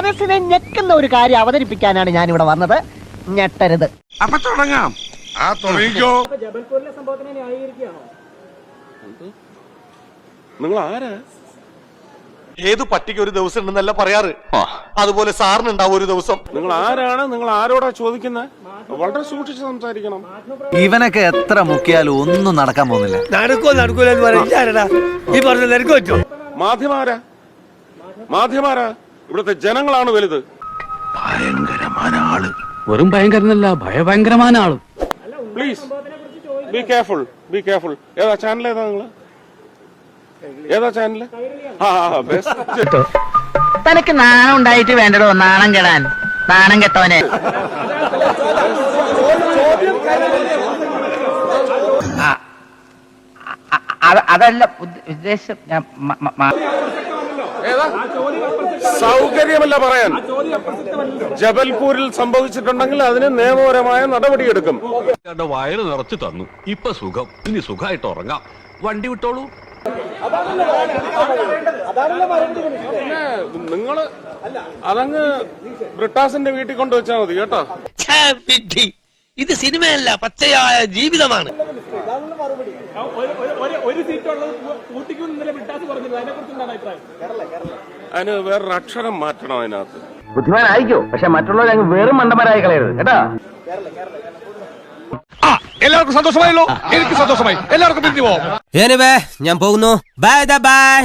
മനസ്സിനെ ഞെക്കുന്ന ഒരു കാര്യം അവതരിപ്പിക്കാനാണ് ഞാൻ ഇവിടെ വന്നത്. ഞെട്ടരുത്. അപ്പൊ തുടങ്ങാം. തുടങ്ങിക്കോ. ജബൽപൂരിലെ സംഭവത്തിനെ ന്യായീകരിക്കുകയാണോ? നിങ്ങൾ ആരാ? ഏത് പട്ടിക്ക് ഒരു ദിവസം ഉണ്ടെന്നല്ല പറയാറ്, അതുപോലെ സാറിനുണ്ടാവും ഒരു ദിവസം. നിങ്ങൾ ആരാണ്? നിങ്ങൾ ആരോടാ ചോദിക്കുന്നത്? വളരെ സൂക്ഷിച്ച് സംസാരിക്കണം. ഇവനൊക്കെ എത്ര മുക്കിയാലും ഒന്നും നടക്കാൻ പോകുന്നില്ല. മാധ്യമാരാ ഇവിടുത്തെ ജനങ്ങളാണ് വലുത്. ഭയങ്കരமான ആള്. വെറും ഭയങ്കരനല്ല, ഭയങ്കരമായ ആള്. Please be careful, be careful. ഏതാ ചാനൽ? ഏതാ ചാനൽ? തനക്ക് നാണം ഉണ്ടായിട്ട് വേണ്ടടോ നാണം കെടാൻ. നാണം കെട്ടവനെ. അതല്ല ഉദ്ദേശം. സൗകര്യമല്ല പറയാൻ. ജബൽപൂരിൽ സംഭവിച്ചിട്ടുണ്ടെങ്കിൽ അതിന് നിയമപരമായ നടപടിയെടുക്കും. വയറ് നിറച്ചു തന്നു, ഇപ്പൊ സുഖം. ഇനി സുഖമായിട്ട് ഉറങ്ങാം. വണ്ടി വിട്ടോളൂ. പിന്നെ നിങ്ങള് അതങ്ങ് ബ്രിട്ടാസിന്റെ വീട്ടിൽ കൊണ്ടുവച്ചാൽ മതി കേട്ടോ. ഇത് സിനിമയല്ല, പച്ചയായ ജീവിതമാണ്. ഒരു സീറ്റുള്ളത് ഊട്ടിക്കും ഇന്നലെ വിട്ടാസ് പറഞ്ഞത്, അതിനെ കുറിച്ച് എന്താണ് അഭിപ്രായം? അതിന് വേറൊരു അക്ഷരം മാറ്റണം അതിനകത്ത്. ബുദ്ധിമാനായിക്കോ, പക്ഷെ മറ്റുള്ളവരെ അങ്ങ് വെറും മണ്ടന്മാരായി കളയരുത് കേട്ടാ. എല്ലാവർക്കും സന്തോഷമായല്ലോ. എനിക്ക് സന്തോഷമായി. എല്ലാവർക്കും പിരിഞ്ഞു പോവാം. ഞാൻ പോകുന്നു. Bye bye.